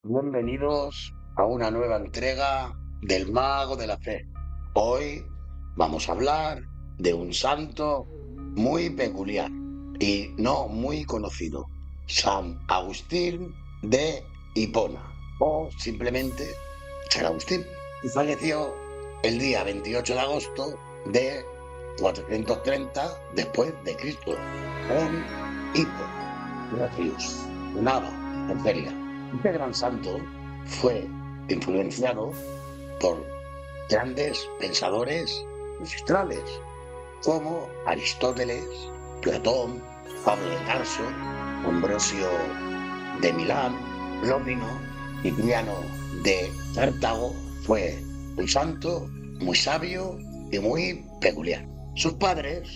Bienvenidos a una nueva entrega del Mago de la Fe. Hoy vamos a hablar de un santo muy peculiar y no muy conocido, San Agustín de Hipona, o simplemente San Agustín, y falleció el día 28 de agosto de 430 después de Cristo, en Hipona, Gratius, Nava, Argelia. Este gran santo fue influenciado por grandes pensadores ancestrales como Aristóteles, Platón, Pablo de Tarso, Ambrosio de Milán, Plómino, Cipriano de Cartago. Fue un santo muy sabio y muy peculiar. Sus padres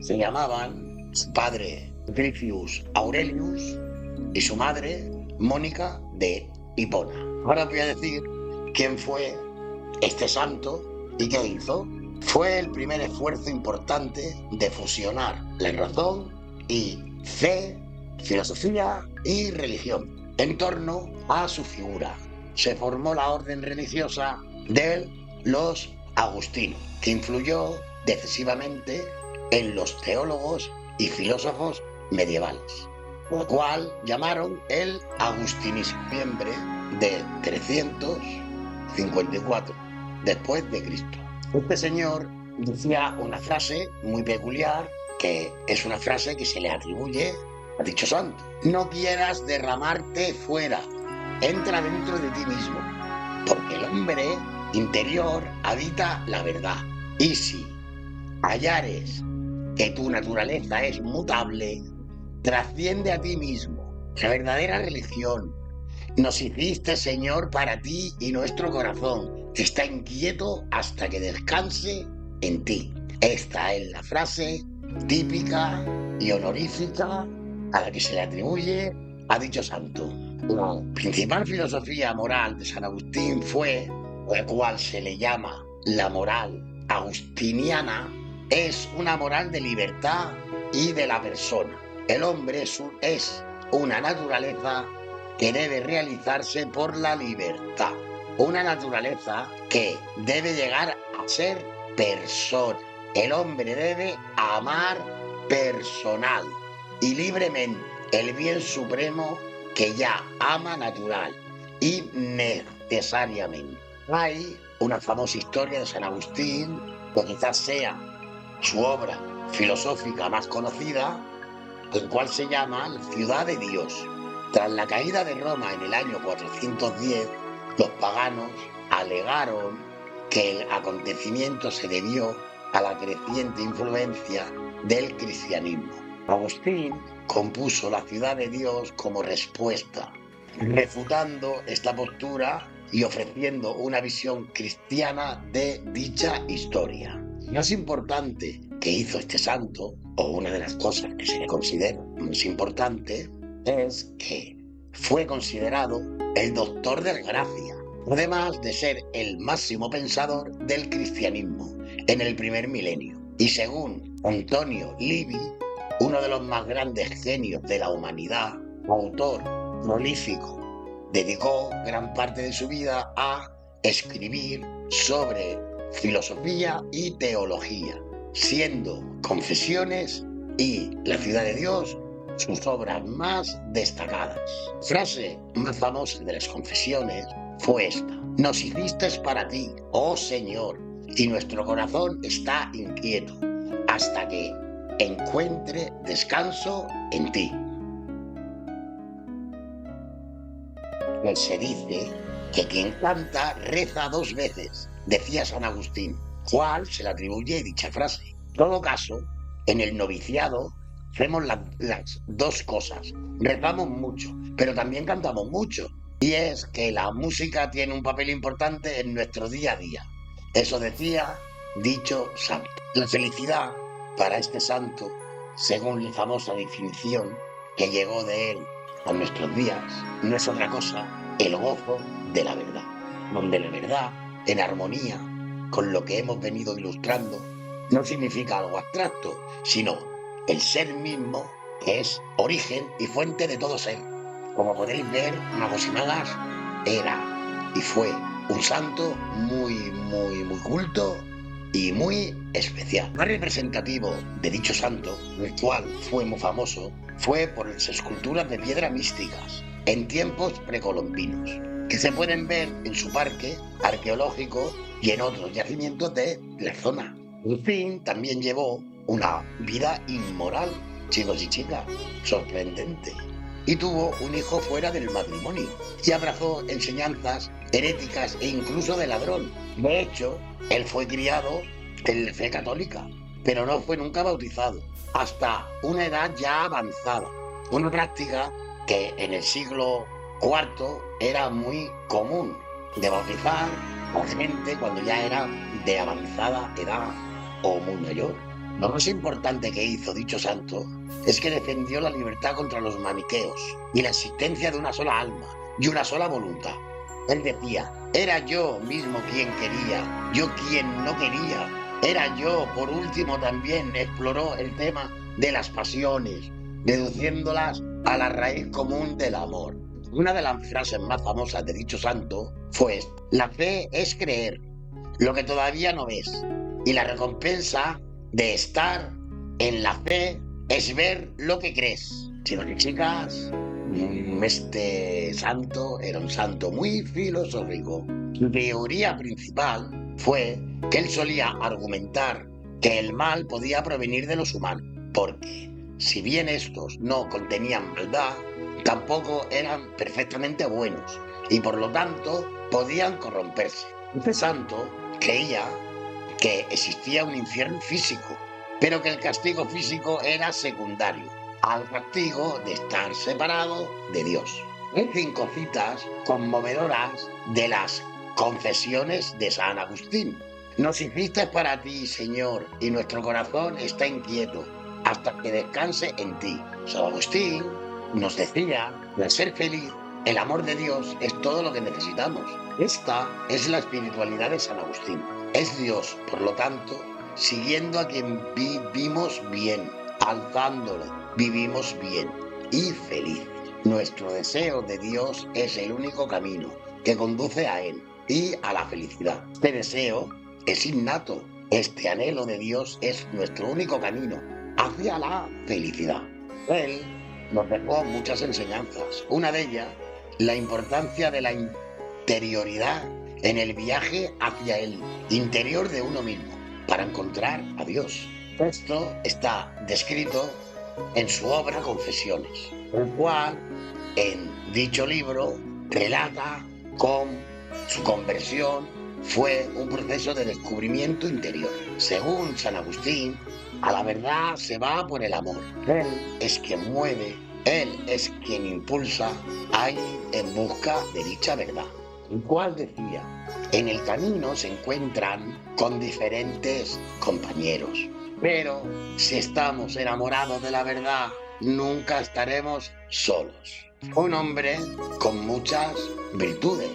se llamaban, su padre Gricius Aurelius y su madre Mónica de Hipona. Ahora voy a decir quién fue este santo y qué hizo. Fue el primer esfuerzo importante de fusionar la razón y fe, filosofía y religión en torno a su figura. Se formó la orden religiosa de los agustinos, que influyó decisivamente en los teólogos y filósofos medievales, lo cual llamaron el agustinismo, en noviembre de 354 después de Cristo. Este señor decía una frase muy peculiar, que es una frase que se le atribuye a dicho santo: no quieras derramarte fuera, entra dentro de ti mismo, porque el hombre interior habita la verdad, y si hallares que tu naturaleza es mutable, trasciende a ti mismo. La verdadera religión nos hiciste, Señor, para ti, y nuestro corazón está inquieto hasta que descanse en ti. Esta es la frase típica y honorífica a la que se le atribuye a dicho santo. La principal filosofía moral de San Agustín fue, la cual se le llama la moral agustiniana, es una moral de libertad y de la persona. El hombre es una naturaleza que debe realizarse por la libertad, una naturaleza que debe llegar a ser persona. El hombre debe amar personal y libremente el bien supremo que ya ama natural y necesariamente. Hay una famosa historia de San Agustín, que quizás sea su obra filosófica más conocida, el cual se llama La ciudad de Dios. Tras la caída de Roma en el año 410, los paganos alegaron que el acontecimiento se debió a la creciente influencia del cristianismo. Agustín compuso La ciudad de Dios como respuesta, refutando esta postura y ofreciendo una visión cristiana de dicha historia. Lo más importante que hizo este santo, o una de las cosas que se le considera más importante, es que fue considerado el doctor de la gracia, además de ser el máximo pensador del cristianismo en el primer milenio. Y según Antonio Livi, uno de los más grandes genios de la humanidad, autor prolífico, dedicó gran parte de su vida a escribir sobre filosofía y teología, siendo Confesiones y La ciudad de Dios sus obras más destacadas. La frase más famosa de las Confesiones fue esta: nos hiciste para ti, oh Señor, y nuestro corazón está inquieto hasta que encuentre descanso en ti. Pues se dice que quien canta reza 2 veces, decía San Agustín, cual se le atribuye dicha frase. En todo caso, en el noviciado hacemos las 2 cosas. Rezamos mucho, pero también cantamos mucho. Y es que la música tiene un papel importante en nuestro día a día. Eso decía dicho santo. La felicidad para este santo, según la famosa definición que llegó de él a nuestros días, no es otra cosa el gozo de la verdad, donde la verdad, en armonía con lo que hemos venido ilustrando, no significa algo abstracto, sino el ser mismo, que es origen y fuente de todo ser. Como podéis ver, magos y magas, era y fue un santo muy culto y muy especial. Más representativo de dicho santo, el cual fue muy famoso, fue por las esculturas de piedra místicas en tiempos precolombinos, que se pueden ver en su parque arqueológico y en otros yacimientos de la zona. Agustín también llevó una vida inmoral, chicos y chicas, sorprendente, y tuvo un hijo fuera del matrimonio y abrazó enseñanzas heréticas e incluso de ladrón. De hecho, él fue criado en la fe católica, pero no fue nunca bautizado hasta una edad ya avanzada, una práctica que en el siglo IV era muy común, de bautizar a la gente cuando ya era de avanzada edad o muy mayor. Lo más importante que hizo dicho santo es que defendió la libertad contra los maniqueos y la existencia de una sola alma y una sola voluntad. Él decía, era yo mismo quien quería, yo quien no quería, era yo. Por último también exploró el tema de las pasiones, deduciéndolas a la raíz común del amor. Una de las frases más famosas de dicho santo fue, la fe es creer lo que todavía no ves, y la recompensa de estar en la fe es ver lo que crees. Chicos y chicas, este santo era un santo muy filosófico. Su teoría principal fue que él solía argumentar que el mal podía provenir de los humanos, porque si bien estos no contenían maldad, tampoco eran perfectamente buenos y por lo tanto podían corromperse. Este santo creía que existía un infierno físico, pero que el castigo físico era secundario al castigo de estar separado de Dios. Hay 5 citas conmovedoras de las confesiones de San Agustín. Nos hiciste para ti, Señor, y nuestro corazón está inquieto hasta que descanse en ti. San Agustín nos decía que al ser feliz, el amor de Dios es todo lo que necesitamos. Esta es la espiritualidad de San Agustín. Es Dios, por lo tanto, siguiendo a quien vivimos bien, alzándolo, vivimos bien y felices. Nuestro deseo de Dios es el único camino que conduce a Él y a la felicidad. Este deseo es innato. Este anhelo de Dios es nuestro único camino hacia la felicidad. Él nos dejó muchas enseñanzas. Una de ellas, la importancia de la interioridad en el viaje hacia el interior de uno mismo para encontrar a Dios. Esto está descrito en su obra Confesiones, el cual en dicho libro relata cómo su conversión fue un proceso de descubrimiento interior. Según San Agustín, a la verdad se va por el amor. Él es quien mueve, él es quien impulsa a ir en busca de dicha verdad. El cual decía, en el camino se encuentran con diferentes compañeros, pero si estamos enamorados de la verdad, nunca estaremos solos. Fue un hombre con muchas virtudes.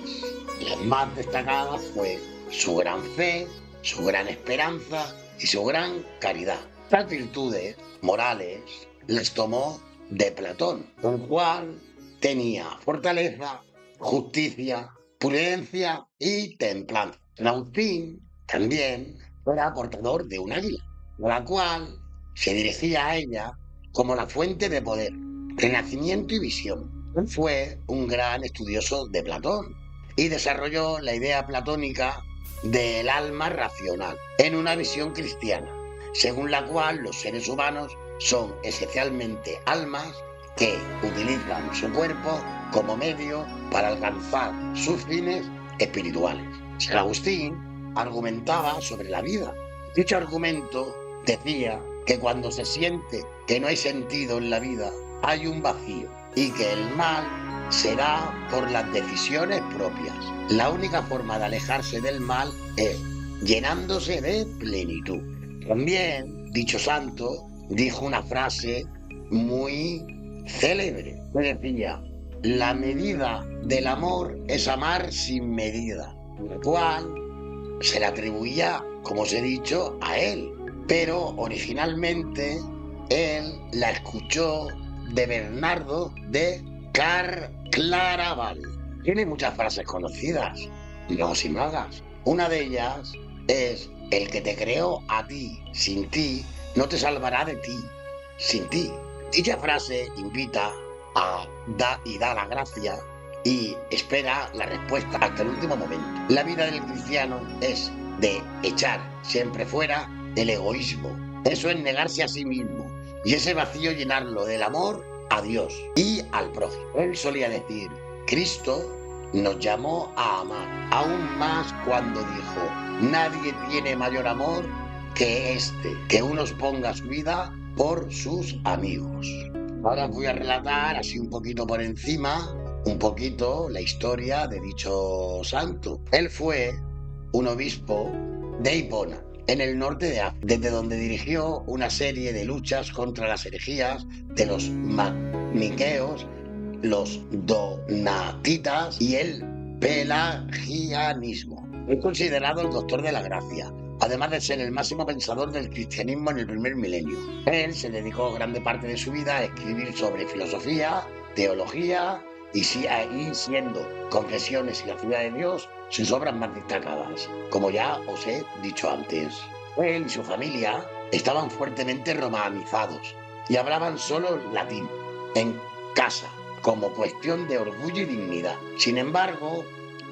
Las más destacadas fue su gran fe, su gran esperanza y su gran caridad. Estas virtudes morales las tomó de Platón, el cual tenía fortaleza, justicia, prudencia y templanza. San Agustín también era portador de un águila, la cual se dirigía a ella como la fuente de poder, renacimiento y visión. Él fue un gran estudioso de Platón y desarrolló la idea platónica del alma racional en una visión cristiana, según la cual los seres humanos son esencialmente almas que utilizan su cuerpo como medio para alcanzar sus fines espirituales. San Agustín argumentaba sobre la vida. Dicho argumento decía que cuando se siente que no hay sentido en la vida, hay un vacío y que el mal se da por las decisiones propias. La única forma de alejarse del mal es llenándose de plenitud. También, dicho santo dijo una frase muy célebre, que decía, la medida del amor es amar sin medida, la cual se le atribuía, como os he dicho, a él, pero originalmente él la escuchó de Bernardo de Claraval, Tiene muchas frases conocidas, magos y magas. Una de ellas es: el que te creó a ti, sin ti, no te salvará de ti, sin ti. Dicha frase invita a da la gracia y espera la respuesta hasta el último momento. La vida del cristiano es de echar siempre fuera el egoísmo. Eso es negarse a sí mismo y ese vacío llenarlo del amor a Dios y al prójimo. Él solía decir: Cristo nos llamó a amar, aún más cuando dijo: nadie tiene mayor amor que este, que uno ponga su vida por sus amigos. Ahora os voy a relatar así un poquito por encima, un poquito la historia de dicho santo. Él fue un obispo de Hipona, en el norte de África, desde donde dirigió una serie de luchas contra las herejías de los maniqueos, los donatitas y el pelagianismo. Es considerado el doctor de la gracia, además de ser el máximo pensador del cristianismo en el primer milenio. Él se dedicó grande parte de su vida a escribir sobre filosofía, teología y siendo Confesiones y la ciudad de Dios sus obras más destacadas, como ya os he dicho antes. Él y su familia estaban fuertemente romanizados y hablaban solo latín en casa, como cuestión de orgullo y dignidad. Sin embargo,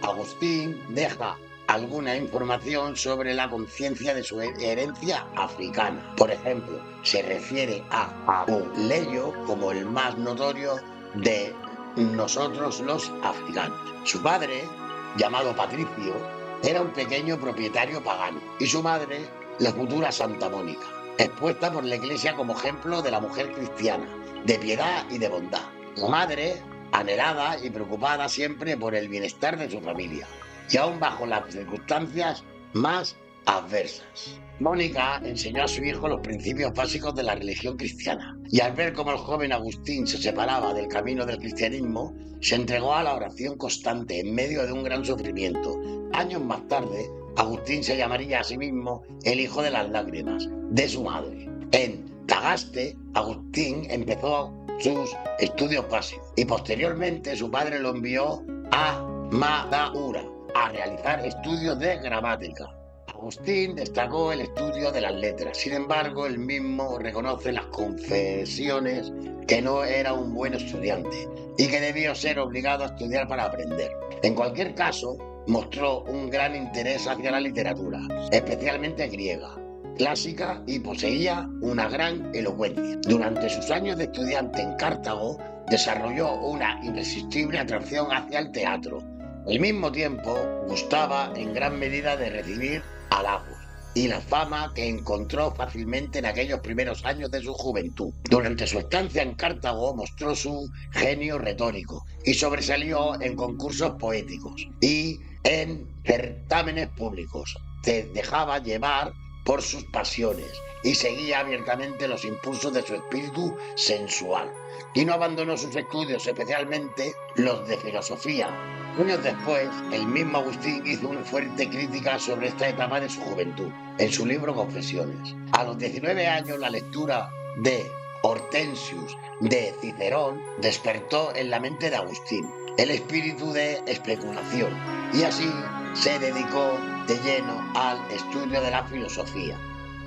Agustín deja alguna información sobre la conciencia de su herencia africana. Por ejemplo, se refiere a Apuleyo como el más notorio de nosotros los africanos. Su padre, llamado Patricio, era un pequeño propietario pagano y su madre, la futura Santa Mónica, expuesta por la Iglesia como ejemplo de la mujer cristiana, de piedad y de bondad. La madre, anhelada y preocupada siempre por el bienestar de su familia, y aún bajo las circunstancias más adversas. Mónica enseñó a su hijo los principios básicos de la religión cristiana, y al ver cómo el joven Agustín se separaba del camino del cristianismo, se entregó a la oración constante en medio de un gran sufrimiento. Años más tarde, Agustín se llamaría a sí mismo el hijo de las lágrimas de su madre. En Tagaste, Agustín empezó sus estudios básicos y posteriormente su padre lo envió a Madaura a realizar estudios de gramática. Agustín destacó el estudio de las letras, sin embargo, él mismo reconoce las confesiones que no era un buen estudiante y que debió ser obligado a estudiar para aprender. En cualquier caso, mostró un gran interés hacia la literatura, especialmente griega, clásica, y poseía una gran elocuencia. Durante sus años de estudiante en Cartago, desarrolló una irresistible atracción hacia el teatro. Al mismo tiempo, gustaba en gran medida de recibir halagos y la fama que encontró fácilmente en aquellos primeros años de su juventud. Durante su estancia en Cartago mostró su genio retórico y sobresalió en concursos poéticos y en certámenes públicos. Se dejaba llevar por sus pasiones y seguía abiertamente los impulsos de su espíritu sensual. Y no abandonó sus estudios, especialmente los de filosofía. Años después, el mismo Agustín hizo una fuerte crítica sobre esta etapa de su juventud, en su libro Confesiones. A los 19 años, la lectura de Hortensius de Cicerón despertó en la mente de Agustín el espíritu de especulación, y así se dedicó de lleno al estudio de la filosofía,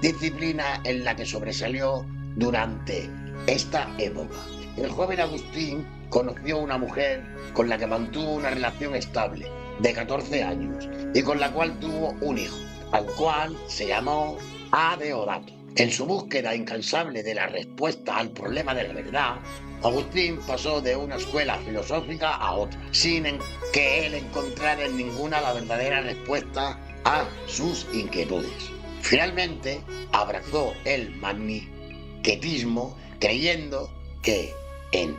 disciplina en la que sobresalió durante esta época. El joven Agustín conoció una mujer con la que mantuvo una relación estable de 14 años y con la cual tuvo un hijo, al cual se llamó Adeodato. En su búsqueda incansable de la respuesta al problema de la verdad, Agustín pasó de una escuela filosófica a otra, sin que él encontrara en ninguna la verdadera respuesta a sus inquietudes. Finalmente, abrazó el maniquetismo, creyendo que en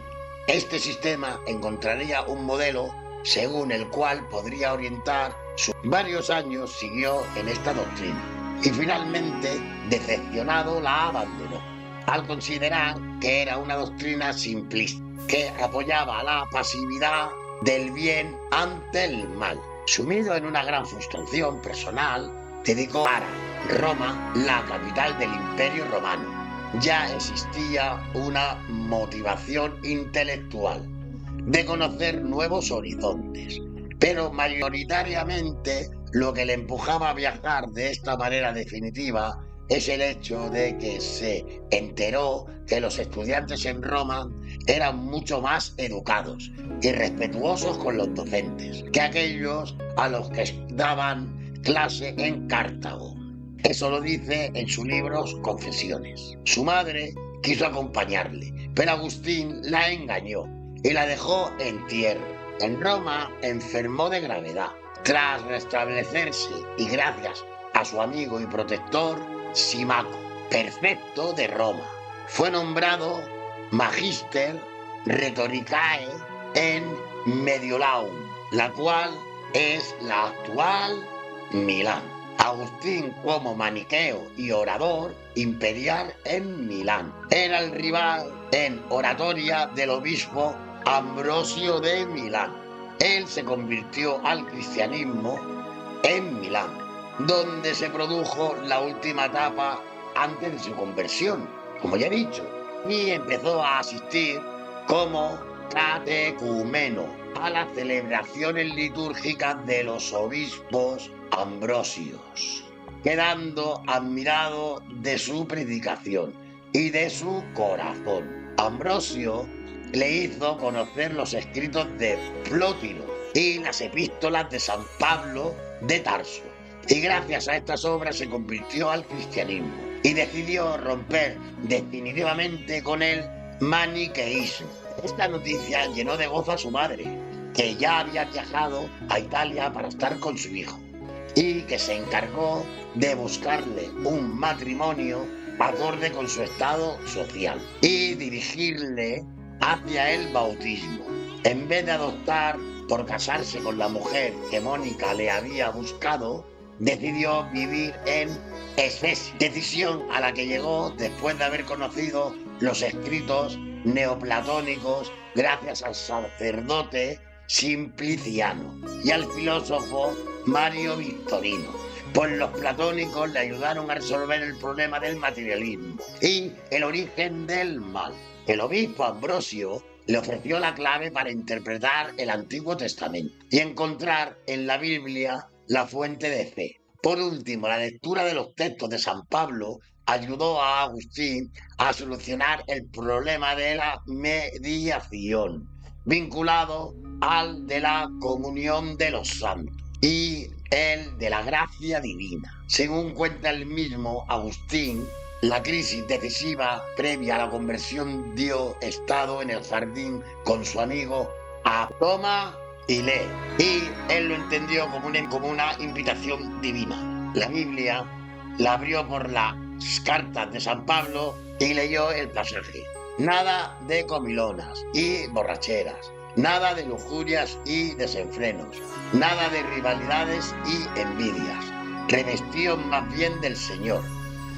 este sistema encontraría un modelo según el cual podría orientar sus varios años siguió en esta doctrina y finalmente, decepcionado, la abandonó, al considerar que era una doctrina simplista, que apoyaba la pasividad del bien ante el mal. Sumido en una gran frustración personal, dedicó para Roma, la capital del Imperio Romano. Ya existía una motivación intelectual. de conocer nuevos horizontes. Pero mayoritariamente lo que le empujaba a viajar de esta manera definitiva es el hecho de que se enteró que los estudiantes en Roma eran mucho más educados y respetuosos con los docentes que aquellos a los que daban clase en Cartago. Eso lo dice en sus libros Confesiones. Su madre quiso acompañarle, pero Agustín la engañó y la dejó en tierra. En Roma enfermó de gravedad. Tras restablecerse y gracias a su amigo y protector Simaco, prefecto de Roma, fue nombrado Magister Rhetoricae en Mediolaum, la cual es la actual Milán. Agustín, como maniqueo y orador imperial en Milán, era el rival en oratoria del obispo Ambrosio de Milán. Él se convirtió al cristianismo en Milán, donde se produjo la última etapa antes de su conversión, como ya he dicho, y empezó a asistir como catecúmeno a las celebraciones litúrgicas de los obispos ambrosios, quedando admirado de su predicación y de su corazón. Ambrosio le hizo conocer los escritos de Plótino y las epístolas de San Pablo de Tarso, y gracias a estas obras se convirtió al cristianismo y decidió romper definitivamente con el maniqueísmo. Esta noticia llenó de gozo a su madre, que ya había viajado a Italia para estar con su hijo, y que se encargó de buscarle un matrimonio acorde con su estado social y dirigirle hacia el bautismo. En vez de adoptar por casarse con la mujer que Mónica le había buscado, decidió vivir en Efesia, decisión a la que llegó después de haber conocido los escritos neoplatónicos gracias al sacerdote Simpliciano y al filósofo Mario Victorino, pues los platónicos le ayudaron a resolver el problema del materialismo y el origen del mal. El obispo Ambrosio le ofreció la clave para interpretar el Antiguo Testamento y encontrar en la Biblia la fuente de fe. Por último, la lectura de los textos de San Pablo ayudó a Agustín a solucionar el problema de la mediación, vinculado al de la comunión de los santos y el de la gracia divina. Según cuenta el mismo Agustín, la crisis decisiva previa a la conversión dio estado en el jardín con su amigo a toma y lee, y él lo entendió como una invitación divina. La Biblia la abrió por las cartas de San Pablo y leyó el pasaje: nada de comilonas y borracheras, nada de lujurias y desenfrenos, nada de rivalidades y envidias. Revestíos más bien del Señor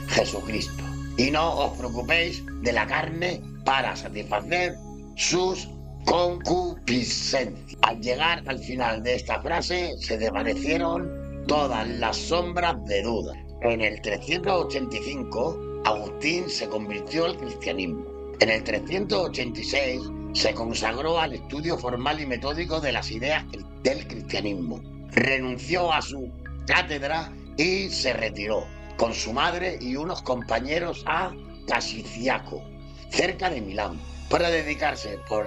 Jesucristo, y no os preocupéis de la carne para satisfacer sus concupiscencias. Al llegar al final de esta frase se desvanecieron todas las sombras de duda. En el 385 Agustín se convirtió al cristianismo. En el 386 se consagró al estudio formal y metódico de las ideas del cristianismo. Renunció a su cátedra y se retiró con su madre y unos compañeros a Casiciaco, cerca de Milán, para dedicarse por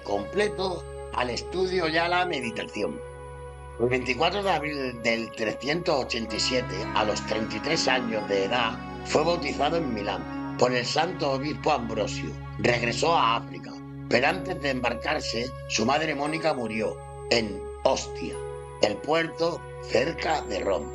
completo al estudio y a la meditación. El 24 de abril del 387, a los 33 años de edad, fue bautizado en Milán por el santo obispo Ambrosio. Regresó a África, pero antes de embarcarse, su madre Mónica murió en Ostia, el puerto cerca de Roma.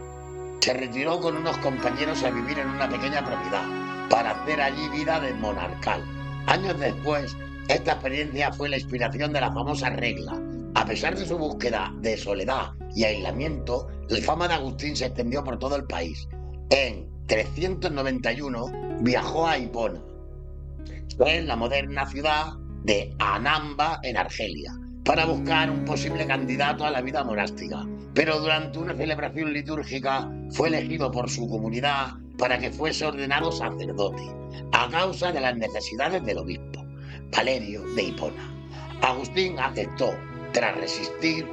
Se retiró con unos compañeros a vivir en una pequeña propiedad para hacer allí vida de monarcal. Años después, esta experiencia fue la inspiración de la famosa regla. A pesar de su búsqueda de soledad y aislamiento, la fama de Agustín se extendió por todo el país. En 391 viajó a Hipona, en la moderna ciudad de Anamba, en Argelia, para buscar un posible candidato a la vida monástica. Pero durante una celebración litúrgica fue elegido por su comunidad para que fuese ordenado sacerdote, a causa de las necesidades del obispo Valerio de Hipona. Agustín aceptó, tras resistir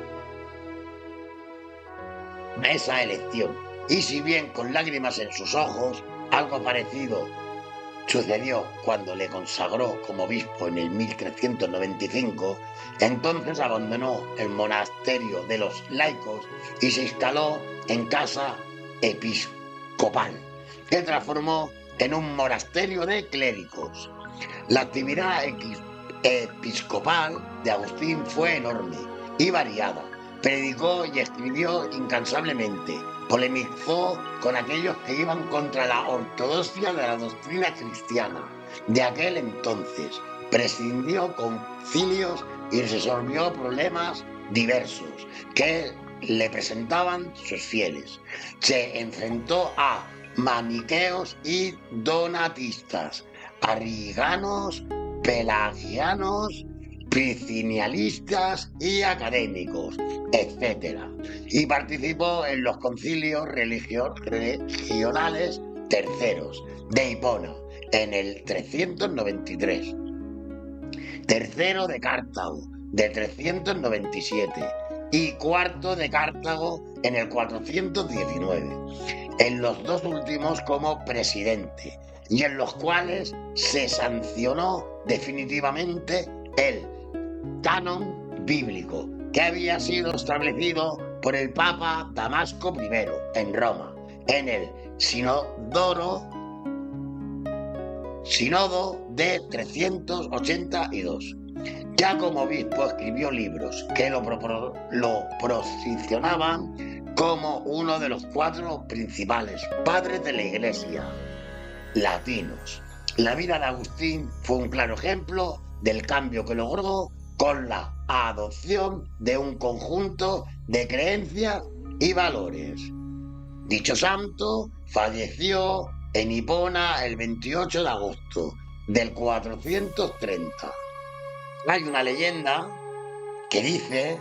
a esa elección. Y si bien con lágrimas en sus ojos, algo parecido sucedió cuando le consagró como obispo en el 1395, entonces abandonó el monasterio de los laicos y se instaló en casa episcopal, que transformó en un monasterio de clérigos. La actividad episcopal de Agustín fue enorme y variada. Predicó y escribió incansablemente. Polemizó con aquellos que iban contra la ortodoxia de la doctrina cristiana de aquel entonces. Prescindió concilios y resolvió problemas diversos que le presentaban sus fieles. Se enfrentó a maniqueos y donatistas, arrianos, pelagianos, principialistas y académicos, etc. Y participó en los concilios religionales terceros de Hipona en el 393, tercero de Cartago de 397 y cuarto de Cartago en el 419, en los dos últimos como presidente, y en los cuales se sancionó definitivamente el canon bíblico que había sido establecido por el Papa Damasco I en Roma, en el Sínodo de 382. Ya como obispo escribió libros que lo posicionaban como uno de los 4 principales padres de la Iglesia latinos. La vida de Agustín fue un claro ejemplo del cambio que logró con la adopción de un conjunto de creencias y valores. Dicho santo falleció en Hipona el 28 de agosto del 430. Hay una leyenda que dice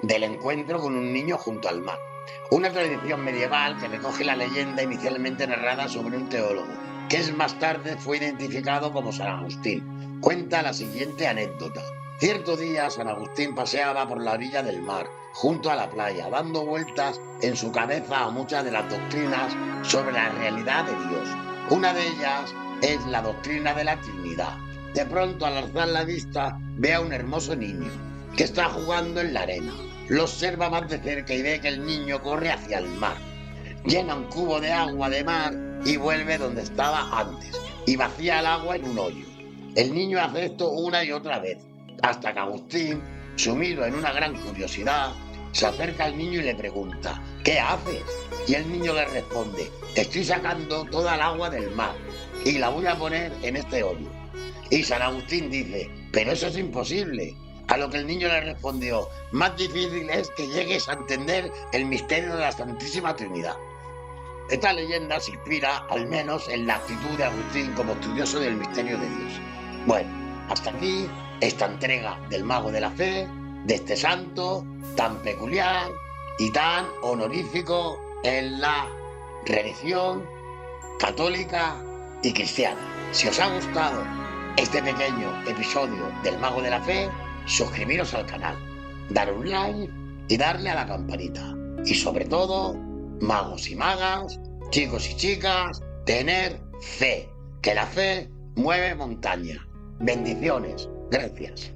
del encuentro con un niño junto al mar. Una tradición medieval que recoge la leyenda inicialmente narrada sobre un teólogo, que más tarde fue identificado como San Agustín. Cuenta la siguiente anécdota. Cierto día San Agustín paseaba por la orilla del mar, junto a la playa, dando vueltas en su cabeza a muchas de las doctrinas sobre la realidad de Dios. Una de ellas es la doctrina de la Trinidad. De pronto, al alzar la vista, ve a un hermoso niño que está jugando en la arena. Lo observa más de cerca y ve que el niño corre hacia el mar. Llena un cubo de agua de mar y vuelve donde estaba antes y vacía el agua en un hoyo. El niño hace esto una y otra vez, hasta que Agustín, sumido en una gran curiosidad, se acerca al niño y le pregunta: ¿qué haces? Y el niño le responde: estoy sacando toda el agua del mar y la voy a poner en este hoyo. Y San Agustín dice: pero eso es imposible. A lo que el niño le respondió: más difícil es que llegues a entender el misterio de la Santísima Trinidad. Esta leyenda se inspira al menos en la actitud de Agustín como estudioso del misterio de Dios. Bueno, hasta aquí esta entrega del Mago de la Fe, de este santo tan peculiar y tan honorífico en la religión católica y cristiana. Si os ha gustado este pequeño episodio del Mago de la Fe, suscribiros al canal, dar un like y darle a la campanita. Y sobre todo, magos y magas, chicos y chicas, tener fe, que la fe mueve montaña. Bendiciones. Gracias.